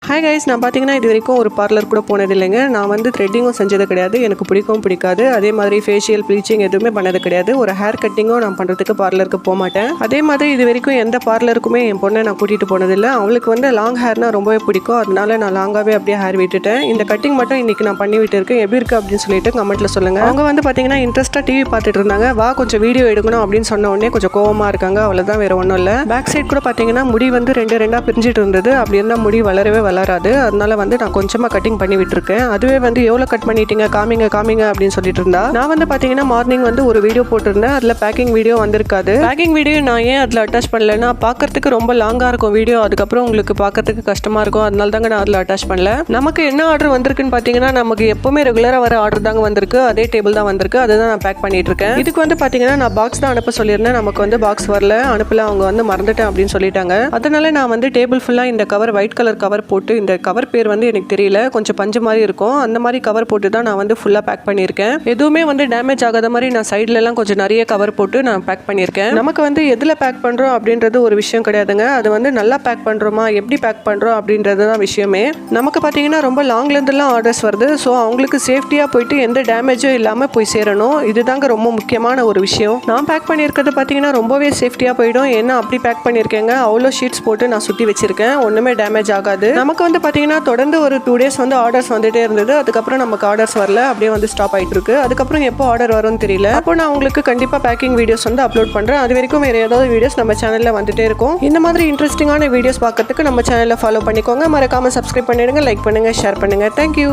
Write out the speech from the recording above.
Hi guys, நான் பார்த்தீங்கன்னா இது வரைக்கும் ஒரு பார்லர் கூட போனது இல்லைங்க. நான் வந்து த்ரெட்டிங்கும் செஞ்சது கிடையாது, எனக்கு பிடிக்காது. அதே மாதிரி ஃபேஷியல் ப்ளீச்சிங் எதுவுமே பண்ணது கிடையாது. ஒரு ஹேர் கட்டிங்கும் நான் பண்ணுறதுக்கு பார்லருக்கு போக மாட்டேன். அதே மாதிரி இது வரைக்கும் எந்த பார்லருக்குமே என் பொண்ணை நான் கூட்டிகிட்டு போனதில்லை. அவளுக்கு வந்து லாங் ஹேர்னா ரொம்பவே பிடிக்கும். அதனால நான் லாங்காகவே அப்படியே ஹேர் விட்டுட்டேன். இந்த கட்டிங் மட்டும் இன்றைக்கி நான் பண்ணி விட்டுருக்கேன். எப்படி இருக்குது அப்படின்னு சொல்லிட்டு கமெண்ட்டில் சொல்லுங்கள். அவங்க வந்து பார்த்தீங்கன்னா இன்ட்ரெஸ்ட்டாக டிவி பார்த்துட்டு இருந்தாங்க. வா கொஞ்சம் வீடியோ எடுக்கணும் அப்படின்னு சொன்ன உடனே கொஞ்சம் கோவமாக இருக்காங்க. அவ்வளோதான், வேறு ஒன்றும் இல்லை. பேக் சைட் கூட பார்த்தீங்கன்னா முடி வந்து ரெண்டாக பிரிஞ்சிட்டு இருந்தது. அப்படி இருந்தால் முடி வளரவே வளராது. அதனால வந்து நான் கொஞ்சமாக கட்டிங் பண்ணி விட்டுருக்கேன். அதுவே வந்து எவ்வளோ கட் பண்ணிட்டீங்க, காமிங்க அப்படின்னு சொல்லிட்டு இருந்தா. நான் வந்து பார்த்தீங்கன்னா மார்னிங் வந்து ஒரு வீடியோ போட்டிருந்தேன். அதில் பேக்கிங் வீடியோ வந்திருக்காது. பேக்கிங் வீடியோ நான் ஏன் அதில் அட்டாச் பண்ணலன்னா, பார்க்கறதுக்கு ரொம்ப லாங்காக இருக்கும் வீடியோ. அதுக்கப்புறம் உங்களுக்கு பார்க்கறதுக்கு கஷ்டமாக இருக்கும். அதனால தாங்க நான் அதில் அட்டாச் பண்ணல. நமக்கு என்ன ஆர்டர் வந்திருக்குன்னு பார்த்தீங்கன்னா, நமக்கு எப்பவுமே ரெகுலராக வர ஆர்டர் தாங்க வந்திருக்கு. அதே டேபிள் தான் வந்திருக்கு. அதுதான் நான் பேக் பண்ணிட்டு இருக்கேன். இதுக்கு வந்து பார்த்தீங்கன்னா நான் பாக்ஸ் தான் அனுப்ப சொல்லியிருந்தேன். நமக்கு வந்து பாக்ஸ் வரல, அனுப்பல. அவங்க வந்து மறந்துட்டேன் அப்படின்னு சொல்லிட்டாங்க. அதனால நான் வந்து டேபிள் ஃபுல்லாக இந்த கவர், ஒயிட் கலர் கவர் போட்டு, இந்த கவர் பேர் வந்து எனக்கு தெரியல, கொஞ்சம் பஞ்சு மாதிரி இருக்கும், அந்த மாதிரி கவர் போட்டு தான் நான் வந்து ஃபுல்லாக பேக் பண்ணியிருக்கேன். எதுவுமே வந்து டேமேஜ் ஆகாத மாதிரி நான் சைட்லலாம் கொஞ்சம் நிறைய கவர் போட்டு நான் பேக் பண்ணியிருக்கேன். நமக்கு வந்து எதில் பேக் பண்ணுறோம் அப்படின்றது ஒரு விஷயம் கிடையாதுங்க. அது வந்து நல்லா பேக் பண்ணுறோமா, எப்படி பேக் பண்ணுறோம் அப்படின்றது தான் விஷயமே. நமக்கு பார்த்தீங்கன்னா ரொம்ப லாங்லேருந்துலாம் ஆர்டர்ஸ் வருது. ஸோ அவங்களுக்கு சேஃப்டியாக போயிட்டு எந்த டேமேஜும் இல்லாமல் போய் சேரணும். இதுதாங்க ரொம்ப முக்கியமான ஒரு விஷயம். நான் பேக் பண்ணியிருக்கிறது பார்த்தீங்கன்னா ரொம்பவே சேஃப்டியாக போயிடும். ஏன்னா அப்படி பேக் பண்ணியிருக்கேங்க. அவ்வளோ ஷீட்ஸ் போட்டு நான் சுற்றி வச்சிருக்கேன். ஒன்றுமே டேமேஜ் ஆகாது. நமக்கு வந்து பார்த்தீங்கன்னா தொடர்ந்து ஒரு 2 days வந்து ஆர்டர்ஸ் வந்துட்டே இருந்தது. அதுக்கப்புறம் நமக்கு ஆர்டர்ஸ் வரல, அப்படியே வந்து ஸ்டாப் ஆகிட்டு இருக்கு. அதுக்கப்புறம் எப்போ ஆர்டர் வரும்னு தெரியல. அப்போ நான் உங்களுக்கு கண்டிப்பாக பேக்கிங் வீடியோஸ் வந்து அப்லோட் பண்ணுறேன். அது வரைக்கும் வேறு ஏதாவது வீடியோஸ் நம்ம சேனலில் வந்துட்டே இருக்கும். இந்த மாதிரி இன்ட்ரெஸ்டிங்கான வீடியோஸ் பார்க்கறதுக்கு நம்ம சேனலில் ஃபாலோ பண்ணிக்கோங்க. மறக்காமல் சப்ஸ்கிரைப் பண்ணிடுங்க, லைக் பண்ணுங்கள், ஷேர் பண்ணுங்கள். தேங்க்யூ.